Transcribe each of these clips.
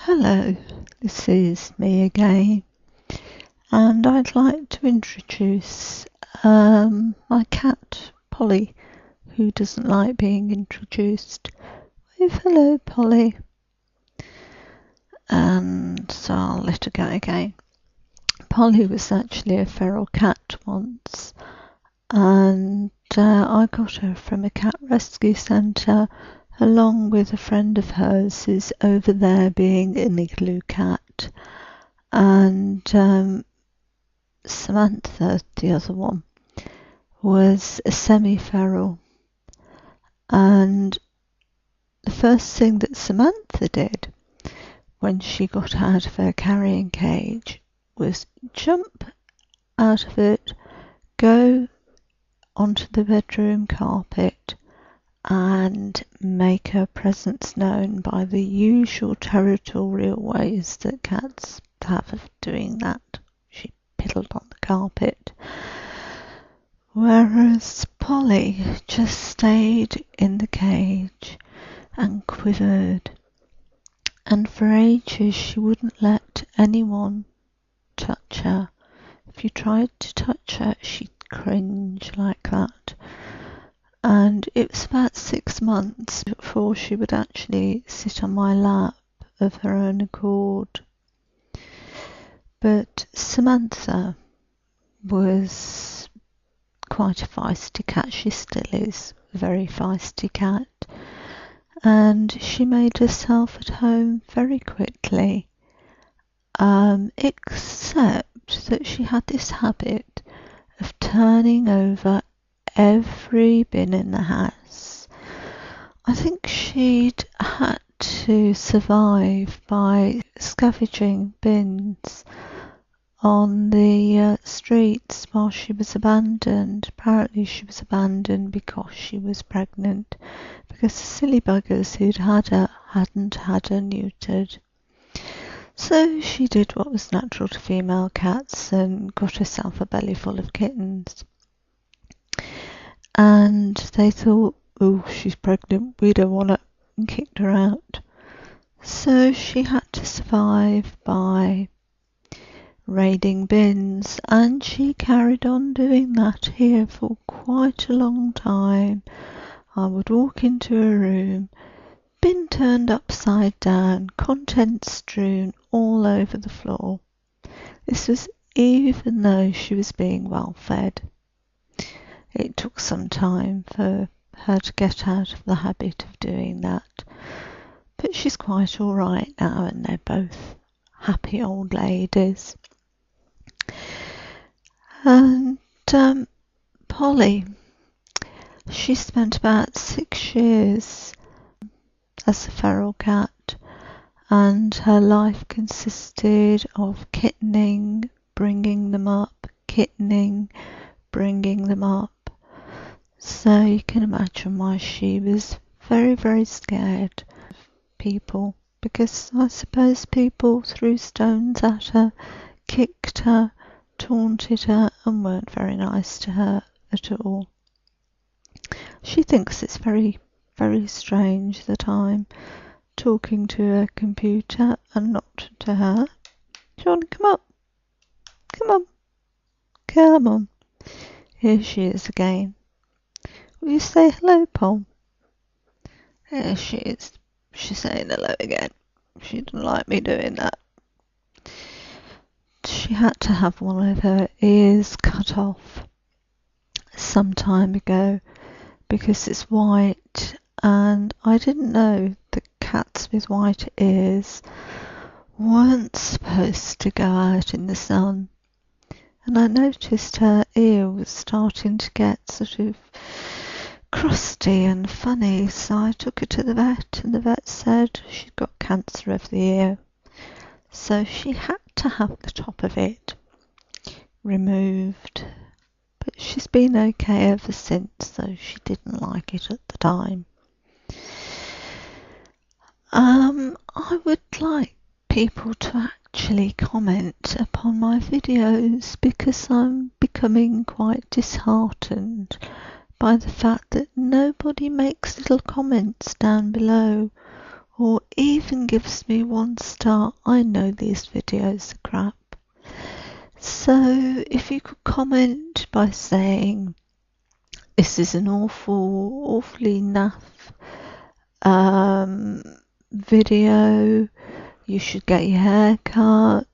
Hello, this is me again, and I'd like to introduce my cat Polly, who doesn't like being introduced. Wave hello, Polly. And so I'll let her go again. Polly was actually a feral cat once, and I got her from a cat rescue centre along with a friend of hers who's over there being an igloo cat, and Samantha, the other one, was a semi-feral. And the first thing that Samantha did when she got out of her carrying cage was jump out of it, go onto the bedroom carpet and make her presence known by the usual territorial ways that cats have of doing that. She piddled on the carpet, whereas Polly just stayed in the cage and quivered, and for ages she wouldn't let anyone touch her. If you tried to touch her, she'd cringe like that. And it was about 6 months before she would actually sit on my lap of her own accord. But Samantha was quite a feisty cat. She still is a very feisty cat. And she made herself at home very quickly, except that she had this habit of turning over every bin in the house. I think she'd had to survive by scavenging bins on the streets while she was abandoned. Apparently she was abandoned because she was pregnant, because the silly buggers who'd had her hadn't had her neutered. So she did what was natural to female cats and got herself a belly full of kittens. And they thought, oh, she's pregnant, we don't want her, and kicked her out. So she had to survive by raiding bins, and she carried on doing that here for quite a long time. I would walk into a room, bin turned upside down, contents strewn all over the floor. This was even though she was being well fed. It took some time for her to get out of the habit of doing that, but she's quite all right now, and they're both happy old ladies. And Polly, she spent about 6 years as a feral cat, and her life consisted of kittening, bringing them up, kittening, bringing them up. So you can imagine why she was very, very scared of people, because I suppose people threw stones at her, kicked her, taunted her, and weren't very nice to her at all. She thinks it's very, very strange that I'm talking to a computer and not to her. Do you want to come up? Come on. Come on. Here she is again. Will you say hello, Paul? There she is. She's saying hello again. She didn't like me doing that. She had to have one of her ears cut off some time ago because it's white, and I didn't know that cats with white ears weren't supposed to go out in the sun. And I noticed her ear was starting to get sort of crusty and funny, so I took her to the vet, and the vet said she'd got cancer of the ear. So she had to have the top of it removed. But she's been okay ever since, though she didn't like it at the time. I would like people to actually comment upon my videos, because I'm becoming quite disheartened by the fact that nobody makes little comments down below or even gives me 1 star, I know these videos are crap. So if you could comment by saying, this is an awfully naff video, you should get your hair cut,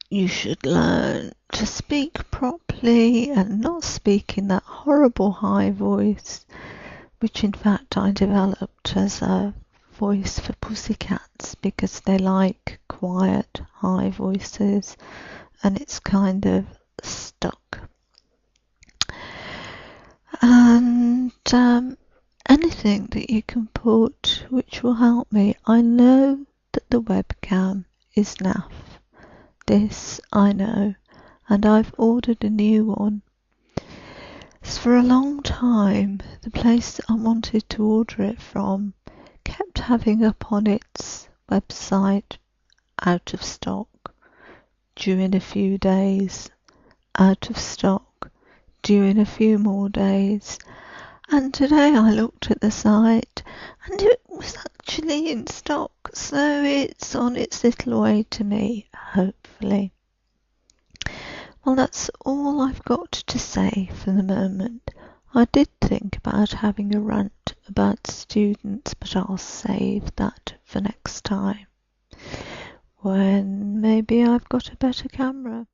you should learn to speak properly and not speak in that horrible high voice, which in fact I developed as a voice for pussycats because they like quiet high voices and it's kind of stuck. And anything that you can put which will help me. I know that the webcam is naff. This I know, and I've ordered a new one. So for a long time, the place that I wanted to order it from kept having up on its website, out of stock, due in a few days, out of stock, due in a few more days. And today I looked at the site and it was actually in stock, so it's on its little way to me, hopefully. Well, that's all I've got to say for the moment. I did think about having a rant about students, but I'll save that for next time, when maybe I've got a better camera.